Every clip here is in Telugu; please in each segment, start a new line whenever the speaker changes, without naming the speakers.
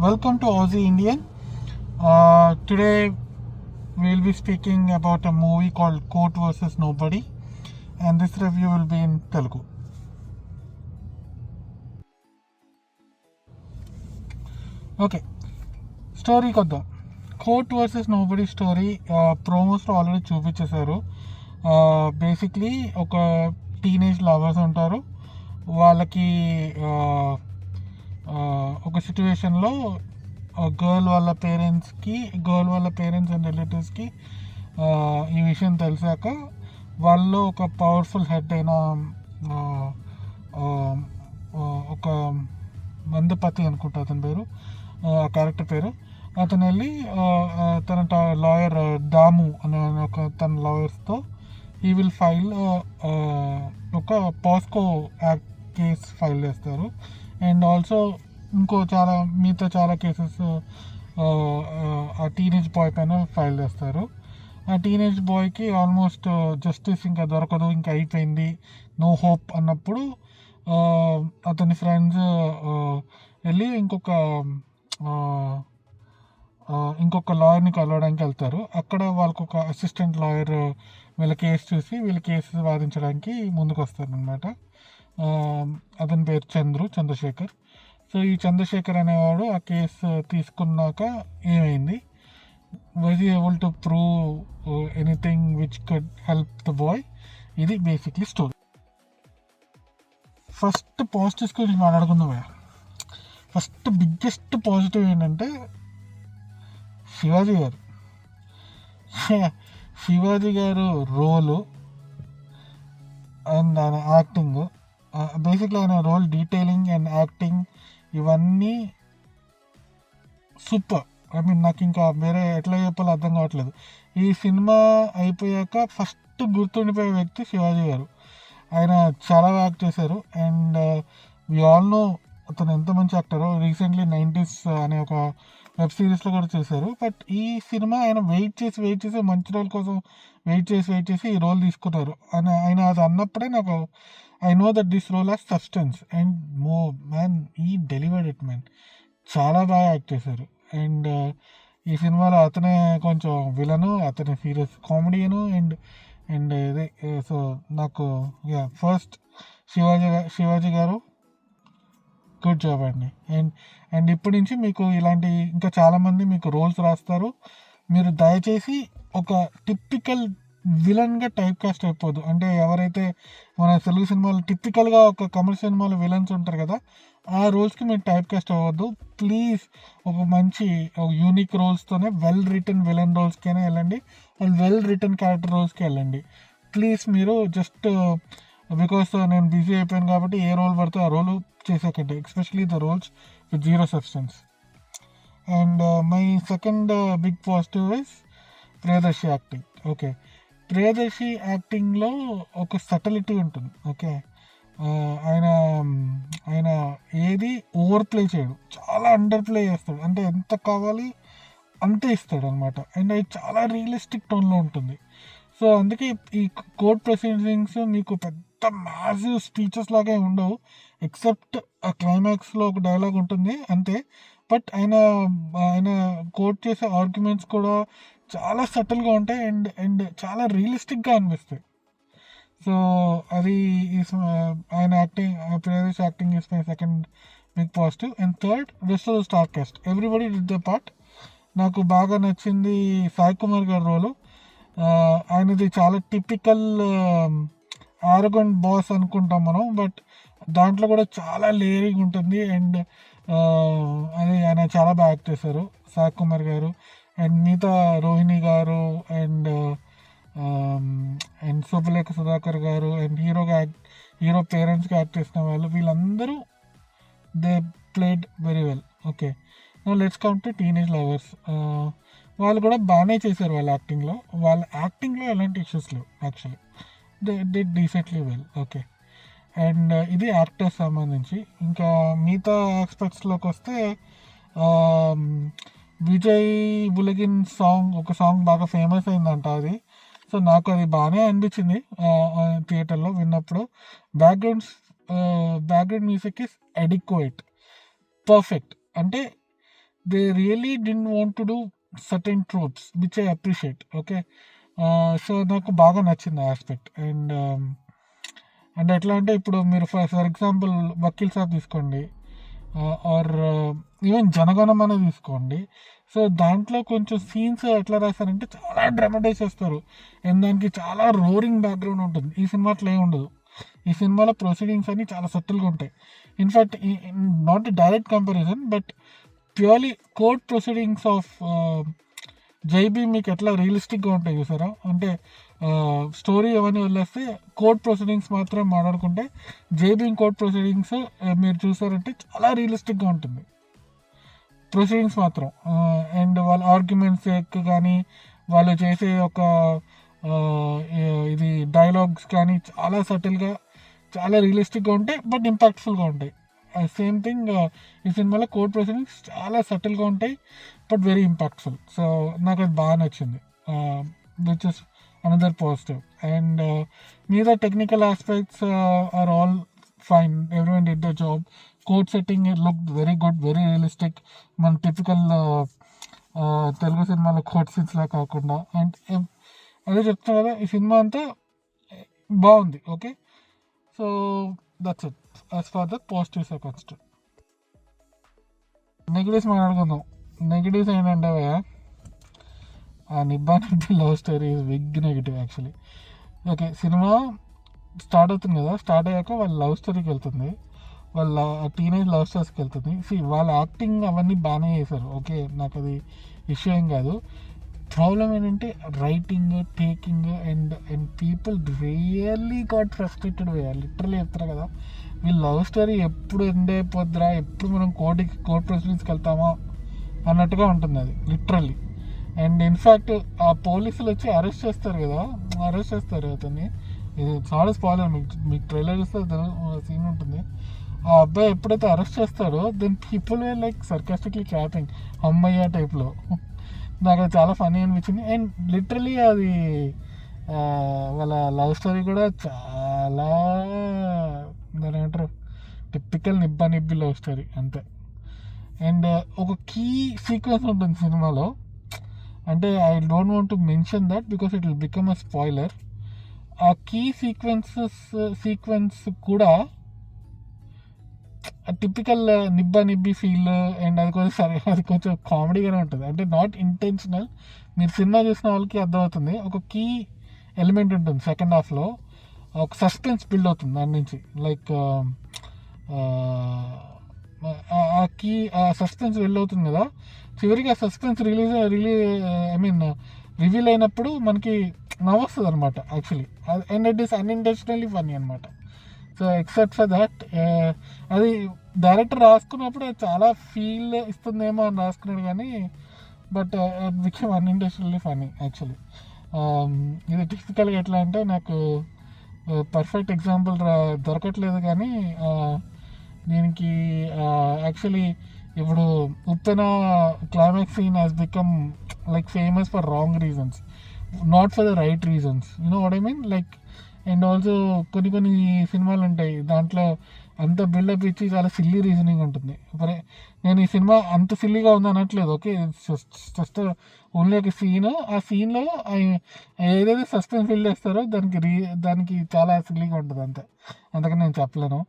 Welcome to Aussie Indian. Today we'll be speaking about a movie called Court vs. Nobody, and this review will be in Telugu. Okay, story కొద్దాం. కోర్ట్ వర్సెస్ నోబడీ స్టోరీ ప్రోమోస్లో ఆల్రెడీ చూపించేశారు. బేసిక్లీ ఒక టీనేజ్ లవర్స్ ఉంటారు. వాళ్ళకి ఒక సిచ్యువేషన్లో గర్ల్ వాళ్ళ పేరెంట్స్ అండ్ రిలేటివ్స్కి ఈ విషయం తెలిసాక వాళ్ళు ఒక పవర్ఫుల్ హెడ్ అయిన ఒక మందపతి అనుకుంటా అతని పేరు, ఆ క్యారెక్టర్ పేరు. అతను వెళ్ళి తన లాయర్ దాము అనే తన లాయర్స్తో ఈ విల్ ఫైల్ ఒక పాస్కో యాక్ట్ కేస్ ఫైల్ చేస్తారు. అండ్ ఆల్సో మిగతా చాలా కేసెస్ ఆ టీనేజ్ బాయ్ పైన ఫైల్ చేస్తారు. ఆ టీనేజ్ బాయ్కి ఆల్మోస్ట్ జస్టిస్ ఇంకా దొరకదు, ఇంకా అయిపోయింది, నో హోప్ అన్నప్పుడు అతని ఫ్రెండ్స్ వెళ్ళి ఇంకొక లాయర్ని కలవడానికి వెళ్తారు. అక్కడ వాళ్ళకు ఒక అసిస్టెంట్ లాయర్ వీళ్ళ కేసు చూసి వీళ్ళ కేసు వాదించడానికి ముందుకు వస్తారు అనమాట. అతని పేరు చంద్రశేఖర్. సో ఈ చంద్రశేఖర్ అనేవాడు ఆ కేసు తీసుకున్నాక ఏమైంది, was able to prove anything which could help the boy. ఇది బేసిక్లీ స్టోరీ. ఫస్ట్ పాజిటివ్స్ గురించి మాట్లాడుకుందాం. ఫస్ట్ బిగ్గెస్ట్ పాజిటివ్ ఏంటంటే శివాజీ గారు రోలు అండ్ ఆయన యాక్టింగ్, బేసిక్లీ ఆయన రోల్ డీటెయిలింగ్ అండ్ యాక్టింగ్ ఇవన్నీ సూపర్. నాకు ఇంకా వేరే ఎట్లా చెప్పాలో అర్థం కావట్లేదు. ఈ సినిమా అయిపోయాక ఫస్ట్ గుర్తుండిపోయే వ్యక్తి శివాజీ గారు. ఆయన చాలా బాగా యాక్ట్ చేశారు. అండ్ వి ఆల్ నో అతను ఎంత మంచి యాక్టరో. రీసెంట్లీ 90s అనే ఒక వెబ్ సిరీస్లో కూడా చేశారు. బట్ ఈ సినిమా ఆయన వెయిట్ చేసి మంచి రోల్ కోసం వెయిట్ చేసి ఈ రోల్ తీసుకున్నారు. ఆయన అది అన్నప్పుడే నాకు I know that this role has substance and he delivered it man. చాలా బాగా యాక్ట్ చేశారు. అండ్ ఈ సినిమాలో అతనే కొంచెం విలను, అతనే సీరియస్ కామెడీను అండ్ ఇది. సో నాకు ఫస్ట్ శివాజీ గారు గుడ్ జాబ్ అండి. అండ్ ఇప్పటి నుంచి మీకు ఇలాంటి ఇంకా చాలామంది మీకు రోల్స్ రాస్తారు. మీరు దయచేసి ఒక టిపికల్ విలన్గా టైప్ కాస్ట్ అయిపోద్దు. అంటే ఎవరైతే మన తెలుగు సినిమాలు టిపికల్గా ఒక కమర్షియల్ సినిమాలో విలన్స్ ఉంటారు కదా, ఆ రోల్స్కి మీరు టైప్ కాస్ట్ అవ్వద్దు ప్లీజ్. ఒక మంచి యూనిక్ రోల్స్తోనే వెల్ రిటర్న్ విలన్ రోల్స్కైనా వెళ్ళండి, వెల్ రిటర్న్ క్యారెక్టర్ రోల్స్కి వెళ్ళండి ప్లీజ్. మీరు జస్ట్ బికాస్ నేను బిజీ అయిపోయాను కాబట్టి ఏ రోల్ పడితే ఆ రోల్ చేసేకండి, especially the roles with zero substance. And my second big positive is Priyadarshi acting. Okay, Priyadarshi యాక్టింగ్లో ఒక సటిలిటీ ఉంటుంది. ఓకే, ఆయన ఏది ఓవర్ ప్లే చేయడు, చాలా అండర్ ప్లే చేస్తాడు. అంటే ఎంత కావాలి అంతే ఇస్తాడు అనమాట. అండ్ అది చాలా రియలిస్టిక్ టోన్లో ఉంటుంది. సో అందుకే ఈ కోర్ట్ ప్రొసీడింగ్స్ మీకు పెద్ద మ్యాసివ్ స్పీచెస్ లాగా ఉండవు, ఎక్సెప్ట్ ఆ క్లైమాక్స్లో ఒక డైలాగ్ ఉంటుంది అంతే. బట్ ఆయన కోర్ట్ చేసే ఆర్గ్యుమెంట్స్ కూడా చాలా సటిల్గా ఉంటాయి అండ్ చాలా రియలిస్టిక్గా అనిపిస్తాయి. సో అది ఆయన Priyadarshi acting is my second big positive. And third, rest of the star cast, everybody did the part. నాకు బాగా నచ్చింది సాయి కుమార్ గారి రోలు. ఆయనది చాలా టిపికల్ ఆరోగెంట్ బాస్ అనుకుంటాం మనం, బట్ దాంట్లో కూడా చాలా లేయరింగ్ ఉంటుంది. అండ్ అది ఆయన చాలా బాగా యాక్ట్ చేశారు సాయి కుమార్ గారు. అండ్ మిగతా రోహిణి గారు అండ్ శుభలేఖ సుధాకర్ గారు అండ్ హీరో పేరెంట్స్గా యాక్ట్ చేసిన వాళ్ళు, వీళ్ళందరూ they played very well. Okay, let's come to teenage lovers. వాళ్ళు కూడా బాగానే చేశారు వాళ్ళ యాక్టింగ్లో ఎలాంటి ఇష్యూస్ లేవు. Actually they did decently well. Okay, and ఇది యాక్టర్స్ సంబంధించి. ఇంకా మిగతా ఆస్పెక్ట్స్లోకి వస్తే విజయ్ బులగిన్ ఒక సాంగ్ బాగా ఫేమస్ అయిందంట అది. సో నాకు అది బాగానే అనిపించింది థియేటర్లో విన్నప్పుడు. Background music is adequate, perfect. అంటే they really didn't want to do certain tropes which I appreciate. Okay. So నాకు బాగా నచ్చింది ఆ ఆస్పెక్ట్. అండ్ ఎట్లా అంటే ఇప్పుడు మీరు ఫర్ ఎగ్జాంపుల్ వకీల్ సాబ్ తీసుకోండి, ఆర్ ఈవెన్ జనగణమన తీసుకోండి. సో దాంట్లో కొంచెం సీన్స్ ఎట్లా రాస్తారంటే చాలా డ్రామటైజ్ చేస్తారు అండ్ దానికి చాలా రోరింగ్ బ్యాక్గ్రౌండ్ ఉంటుంది. ఈ సినిమా అట్లా ఏమి ఉండదు. ఈ సినిమాలో ప్రొసీడింగ్స్ అన్ని చాలా సటిల్గా ఉంటాయి. In fact not direct comparison but purely court proceedings of Jai Bhim మీకు ఎట్లా రియలిస్టిక్గా ఉంటాయి చూసారా. అంటే స్టోరీ అవన్నీ వదిలేస్తే కోర్ట్ ప్రొసీడింగ్స్ మాత్రం మాట్లాడుకుంటే జైబీ కోర్ట్ ప్రొసీడింగ్స్ మీరు చూసారంటే చాలా రియలిస్టిక్గా ఉంటుంది ప్రొసీడింగ్స్ మాత్రం. అండ్ వాళ్ళ ఆర్గ్యుమెంట్స్ కానీ వాళ్ళు చేసే ఒక ఇది డైలాగ్స్ కానీ చాలా సటిల్గా చాలా రియలిస్టిక్గా ఉంటాయి బట్ ఇంపాక్ట్ఫుల్గా ఉంటాయి. సేమ్ థింగ్ ఈ సినిమాలో కోర్ట్ ప్రొసీడింగ్స్ చాలా సటిల్గా ఉంటాయి బట్ వెరీ ఇంపాక్ట్ఫుల్. సో నాకు అది బాగా నచ్చింది, which is another positive. And మీద technical aspects are all fine, everyone did the job. Court setting look very good, very realistic, మన టిపికల్ తెలుగు సినిమాలో కోర్ట్ సీన్స్లా కాకుండా. అండ్ అదే చెప్తున్నా కదా, ఈ సినిమా అంతా బాగుంది. Okay, so that's it as far the positives are considered. Negatives మాట్లాడుకుందాం. నెగిటివ్స్ ఏంటంటే ఆ నిబ్బా నిబ్బి love story is big negative actually. Okay, cinema start అవుతుంది కదా, స్టార్ట్ అయ్యాక వాళ్ళ లవ్ స్టోరీకి వెళ్తుంది, వాళ్ళ టీనేజ్ లవ్ స్టోరీస్కి వెళ్తుంది. వాళ్ళ యాక్టింగ్ అవన్నీ బాగానే చేశారు. ఓకే, నాకు అది ఇష్యూ ఏం కాదు. ప్రాబ్లం ఏంటంటే writing, taking and people really got frustrated వేయాలి. లిటరలీ చెప్తారు కదా, వీళ్ళ లవ్ స్టోరీ ఎప్పుడు ఎండ్ అయిపోద్దిరా, ఎప్పుడు మనం కోర్ట్ ప్రొసీడింగ్స్కి వెళ్తామా అన్నట్టుగా ఉంటుంది అది లిటరల్లీ. అండ్ ఇన్ఫ్యాక్ట్ ఆ పోలీసులు వచ్చి అరెస్ట్ చేస్తారు కదా, అరెస్ట్ చేస్తారు అతన్ని. ఇది చాలా స్పాయిలర్, మీకు ట్రైలర్ చూస్తే సీన్ ఉంటుంది. ఆ అబ్బాయి ఎప్పుడైతే అరెస్ట్ చేస్తాడో then people were like sarcastically clapping, అమ్మయ్య టైప్లో. నాకు అది చాలా ఫనీ అనిపించింది. అండ్ లిటరలీ అది వాళ్ళ లవ్ స్టోరీ కూడా చాలా దాని ఏమంటారు, టిపికల్ నిబ్బా నిబ్బి లవ్ స్టోరీ అంతే. అండ్ ఒక కీ సీక్వెన్స్ ఉంటుంది సినిమాలో, అంటే I don't want to mention that because it will become a spoiler. ఆ కీ సీక్వెన్స్ కూడా టిపికల్ నిబ్బా నిబ్బి ఫీల్. అండ్ అది కొంచెం సరే, అది కొంచెం కామెడీగానే ఉంటుంది. అంటే నాట్ ఇంటెన్షనల్, మీరు సినిమా చూసిన వాళ్ళకి అర్థమవుతుంది. ఒక కీ ఎలిమెంట్ ఉంటుంది సెకండ్ హాఫ్లో, ఒక సస్పెన్స్ బిల్డ్ అవుతుంది దాని నుంచి. లైక్ ఆ కీ ఆ సస్పెన్స్ బిల్డ్ అవుతుంది కదా, చివరికి ఆ సస్పెన్స్ రివీల్ అయినప్పుడు మనకి నవ్వొస్తుంది అనమాట actually. And it is unintentionally funny అనమాట. సో ఎక్సెప్ట్ ఫర్ దట్, అది డైరెక్టర్ రాసుకున్నప్పుడు చాలా ఫీల్ ఇస్తుందేమో అని రాసుకున్నాడు కానీ but it became unintentionally funny actually. ఇది టిపికల్గా ఎట్లా అంటే, నాకు పర్ఫెక్ట్ ఎగ్జాంపుల్ దొరకట్లేదు కానీ దీనికి యాక్చువల్లీ ఇప్పుడు Uppena climax scene has become like famous for wrong reasons, not for the right reasons, you know what I mean. Like and also కొన్ని సినిమాలు ఉంటాయి దాంట్లో అంత బిల్డప్ ఇచ్చి చాలా సిల్లీ రీజనింగ్ ఉంటుంది. మరి నేను ఈ సినిమా అంత సిల్లీగా ఉంది అనట్లేదు. ఓకే, జస్ట్ ఓన్లీ ఒక సీన్, ఆ సీన్లో ఏదైతే సస్పెన్స్ బిల్డ్ చేస్తారో దానికి చాలా సిల్లీగా ఉంటుంది అంతే, అందుకని నేను చెప్పలేను.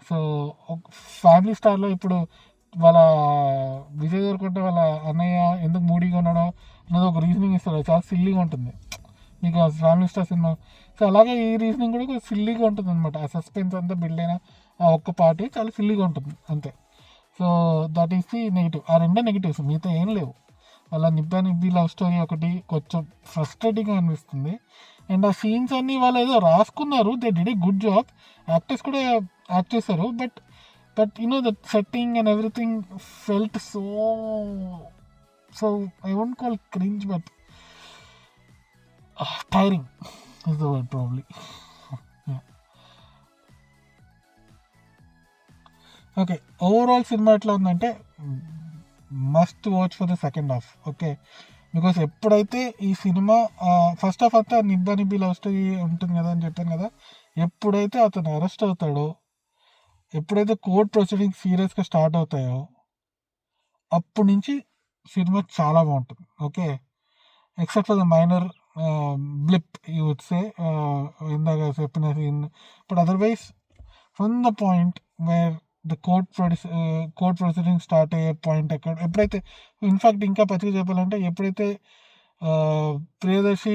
సో ఫ్యామిలీ స్టార్లో ఇప్పుడు వాళ్ళ విజయ్ దేవరకొండ వాళ్ళ అన్నయ్య ఎందుకు మూడీగా ఉన్నాడో అన్నది ఒక రీజనింగ్ ఇస్తారు, చాలా సిల్లీగా ఉంటుంది మీకు ఆ ఫ్యామిలీ స్టార్ సినిమా. సో అలాగే ఈ రీజనింగ్ కూడా కొంచెం సిల్లీగా ఉంటుంది అనమాట. ఆ సస్పెన్స్ అంతా బిల్డ్ అయిన ఆ ఒక్క పార్టీ చాలా సిల్లీగా ఉంటుంది అంతే. So that is the negative. ఆ రెండే నెగిటివ్స్, మిగతా ఏం లేవు. వాళ్ళ నిబ్బా నిబ్బి లవ్ స్టోరీ ఒకటి కొంచెం ఫ్రస్ట్రేటింగ్గా అనిపిస్తుంది. అండ్ ఆ సీన్స్ అన్నీ వాళ్ళు ఏదో రాసుకున్నారు, they did a good job, actors కూడా యాక్ట్ చేశారు. But you know that setting and everything felt so I won't call cringe but tiring is the word probably. Yeah. Okay, overall cinema ఎట్లా ఉందంటే must watch for the second half. Okay, because ఎప్పుడైతే ఈ సినిమా ఫస్ట్ హాఫ్ అంతా నిబ్బా నిబ్బి లవ్ స్టోరీ ఉంటుంది కదా అని చెప్పాను కదా, ఎప్పుడైతే అతను అరెస్ట్ అవుతాడో, ఎప్పుడైతే కోర్ట్ ప్రొసీడింగ్స్ సీరియస్గా స్టార్ట్ అవుతాయో అప్పటి నుంచి సినిమా చాలా బాగుంటుంది. Okay, except for the minor blip you would say, ఇందాక చెప్పిన scene. But otherwise from the point where the court proceeding start అయ్యే పాయింట్ ఎప్పుడైతే, ఇన్ఫ్యాక్ట్ ఇంకా పచ్చిగా చెప్పాలంటే, ఎప్పుడైతే ప్రియదర్శి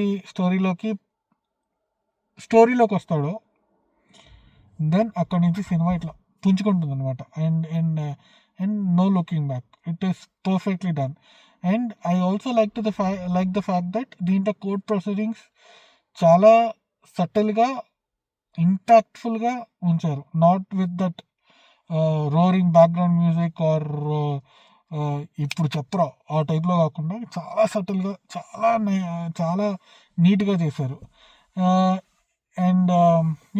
స్టోరీలోకి వస్తాడో, దెన్ అక్కడి నుంచి సినిమా ఇట్లా పుంజుకుంటుంది అనమాట. And and and no looking back, it is perfectly done. And I also like the fact that దీంట్లో కోర్ట్ ప్రొసీడింగ్స్ చాలా సటిల్గా, ఇంపాక్ట్ఫుల్గా ఉంచారు. Not with that roaring background music or ఇప్పుడు చెప్పరా ఆ టైప్లో కాకుండా చాలా సటిల్గా, చాలా నీట్గా చేశారు. And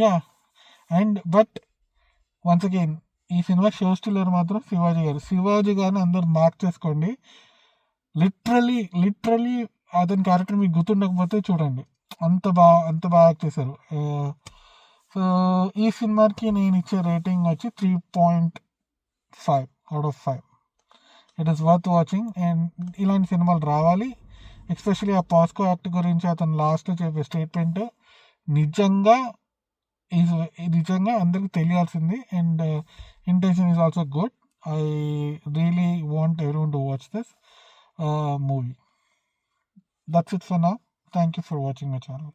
yeah, and but once again ఈ సినిమా షో స్టిల్లర్ మాత్రం శివాజీ గారిని అందరు మార్క్ చేసుకోండి. లిటరలీ అతని క్యారెక్టర్ మీకు గుర్తుండకపోతే చూడండి, అంత బాగా యాక్ట్ చేశారు. సో ఈ సినిమాకి నేను ఇచ్చే రేటింగ్ వచ్చి 3.5/5. It is worth watching. And ఇలాంటి సినిమాలు రావాలి. ఎస్పెషలీ ఆ పాస్కో యాక్ట్ గురించి అతను లాస్ట్లో చెప్పే స్టేట్మెంట్ నిజంగా అందరికి తెలియాల్సింది. And intention is also good. I really want everyone to watch this movie. That's it for now. Thank you for watching my channel.